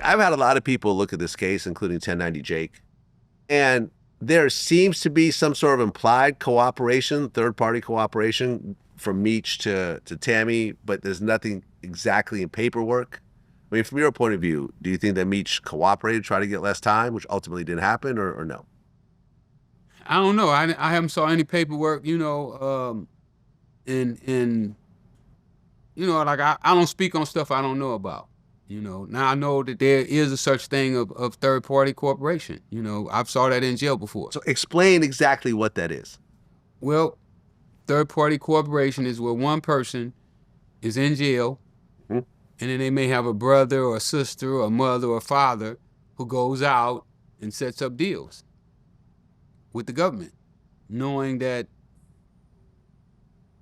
Look, I've had a lot of people look at this case, including 1090 Jake, and there seems to be some sort of implied cooperation, third-party cooperation from Meech to Tammy, but there's nothing exactly in paperwork. I mean, from your point of view, do you think that Meech cooperated, tried to get less time, which ultimately didn't happen, or no? I don't know. I haven't saw any paperwork, and like I don't speak on stuff I don't know about. Now I know that there is a such thing of third-party corporation. I've saw that in jail before. So explain exactly what that is. Well, third-party corporation is where one person is in jail, and then they may have a brother or a sister or a mother or a father who goes out and sets up deals with the government, knowing that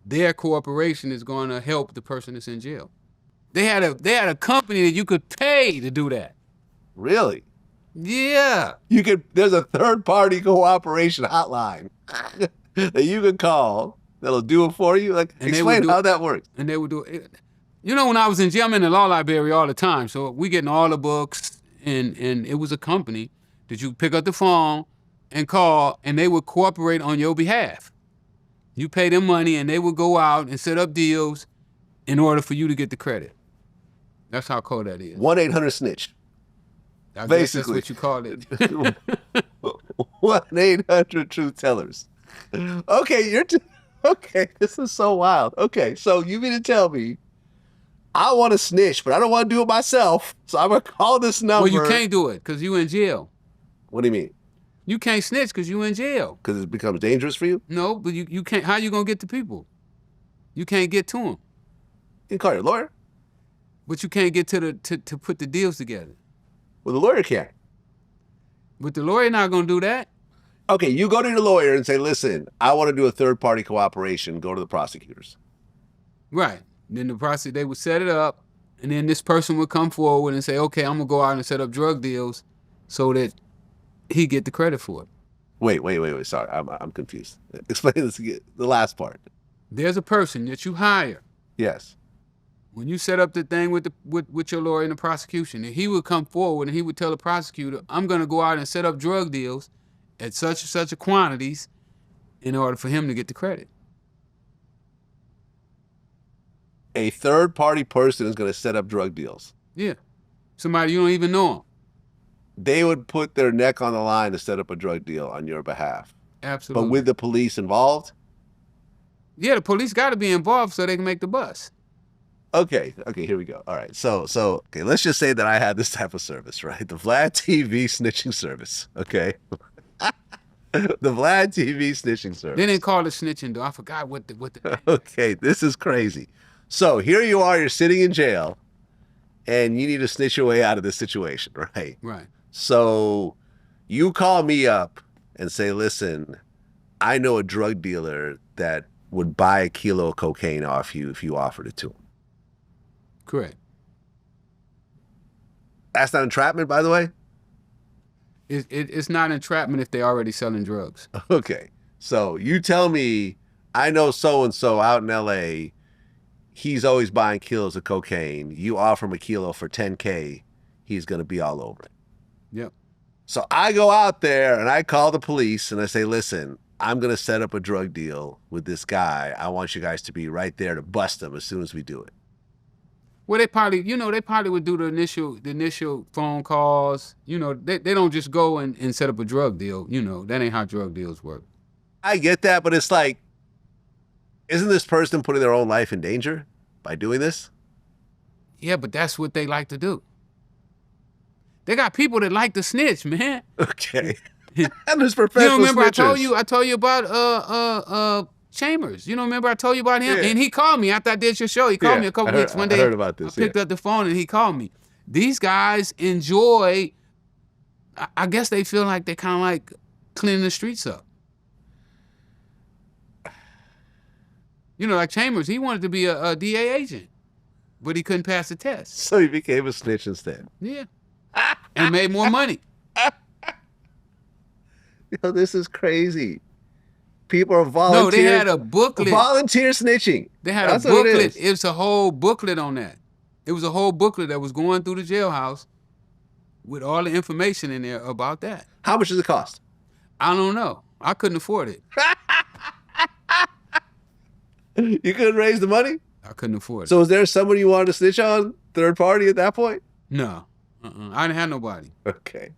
their corporation is going to help the person that's in jail. They had a company that you could pay to do that. Really? Yeah. There's a third-party cooperation hotline that you can call that'll do it for you. Like, explain how that works. And they would do it. When I was in jail, I'm in the law library all the time. So we getting all the books, and it was a company that you pick up the phone and call, and they would cooperate on your behalf. You pay them money, and they would go out and set up deals in order for you to get the credit. That's how cold that is. 1-800-SNITCH. I guess that's what you call it. 1-800-TRUTH-TELLERS. Okay, okay, this is so wild. Okay, so you mean to tell me I want to snitch, but I don't want to do it myself, so I'm going to call this number. Well, you can't do it because you in jail. What do you mean? You can't snitch because you in jail. Because it becomes dangerous for you? No, but you can't. How you going to get to people? You can't get to them. You can call your lawyer. But you can't get to put the deals together. Well, the lawyer can't. But the lawyer not going to do that. Okay, you go to your lawyer and say, listen, I want to do a third-party cooperation. Go to the prosecutors. Right. Then they would set it up, and then this person would come forward and say, okay, I'm going to go out and set up drug deals so that he get the credit for it. Wait. Sorry, I'm confused. Explain this again, the last part. There's a person that you hire. Yes. When you set up the thing with your lawyer in the prosecution, and he would come forward and he would tell the prosecutor, I'm going to go out and set up drug deals at such and such a quantities in order for him to get the credit. A third-party person is going to set up drug deals. Yeah. Somebody you don't even know him. They would put their neck on the line to set up a drug deal on your behalf. Absolutely. But with the police involved? Yeah, the police got to be involved so they can make the bust. Okay, here we go. All right, so okay, let's just say that I had this type of service, right? The Vlad TV snitching service, okay? The Vlad TV snitching service. They didn't call it snitching, though. I forgot what the Okay, this is crazy. So here you are, you're sitting in jail, and you need to snitch your way out of this situation, right? Right. So you call me up and say, listen, I know a drug dealer that would buy a kilo of cocaine off you if you offered it to him. Correct. That's not entrapment, by the way? It's not entrapment if they're already selling drugs. Okay. So you tell me, I know so-and-so out in L.A., he's always buying kilos of cocaine. You offer him a kilo for $10K, he's going to be all over it. Yep. So I go out there and I call the police and I say, listen, I'm going to set up a drug deal with this guy. I want you guys to be right there to bust him as soon as we do it. Well, they probably would do the initial phone calls. They don't just go and set up a drug deal. That ain't how drug deals work. I get that, but it's like, isn't this person putting their own life in danger by doing this? Yeah, but that's what they like to do. They got people that like to snitch, man. Okay. And there's professional remember snitchers. I told you about Chambers. Remember I told you about him? Yeah. And he called me after I did your show. He called me a couple weeks. One day I heard about this. I picked up the phone and he called me. These guys enjoy, I guess they feel like they kind of like cleaning the streets up. Like Chambers, he wanted to be a DA agent, but he couldn't pass the test. So he became a snitch instead. Yeah. And made more money. This is crazy. People are volunteering. No, they had a booklet. Volunteer snitching. They had a booklet. It was a whole booklet on that. It was a whole booklet that was going through the jailhouse with all the information in there about that. How much does it cost? I don't know. I couldn't afford it. You couldn't raise the money? I couldn't afford it. So was there someone you wanted to snitch on, third party at that point? No. I didn't have nobody. Okay.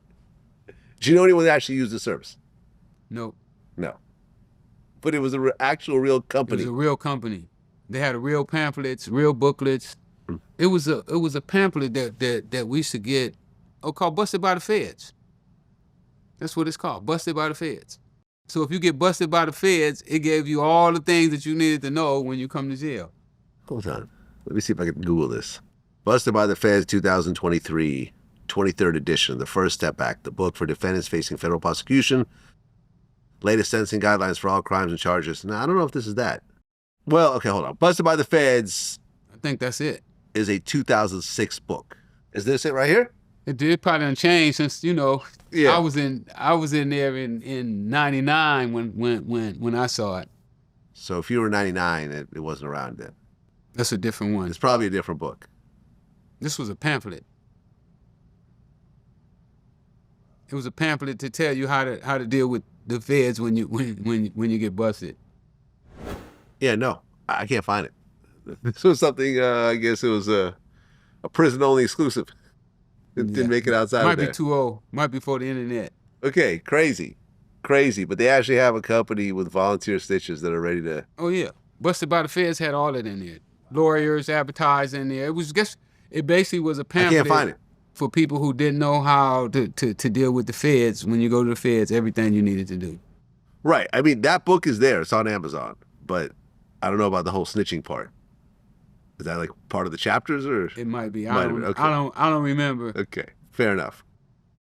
Do you know anyone that actually used the service? Nope. No. But it was an actual real It company. was a real company. They had real pamphlets, real booklets. It was a pamphlet that we used to get, called Busted by the Feds. That's what it's called, Busted by the Feds. So if you get busted by the feds, it gave you all the things that you needed to know when you come to jail. Hold on. Let me see if I can Google this. Busted by the Feds 2023, 23rd edition, the First Step Act, the book for defendants facing federal prosecution, latest sentencing guidelines for all crimes and charges. Now, I don't know if this is that. Well, okay, hold on. Busted by the Feds I think that's it. is a 2006 book. Is this it right here? It did probably done change since, Yeah. I was in there in 99 when I saw it. So if you were 99, it wasn't around then. That's a different one. It's probably a different book. This was a pamphlet. It was a pamphlet to tell you how to deal with the feds when you get busted. Yeah, no, I can't find it. This was something, I guess it was a prison-only exclusive. It didn't make it outside Might of there. be too old. Might be for the internet. Okay, crazy. But they actually have a company with volunteer snitches that are ready to... Oh yeah, Busted by the Feds had all that in there. Lawyers advertised in there. It basically was a pamphlet. I can't find it. For people who didn't know how to deal with the feds. When you go to the feds, everything you needed to do. Right. I mean, that book is there. It's on Amazon. But I don't know about the whole snitching part. Is that like part of the chapters or? It might be. Might have been. Okay. I don't remember. Okay. Fair enough.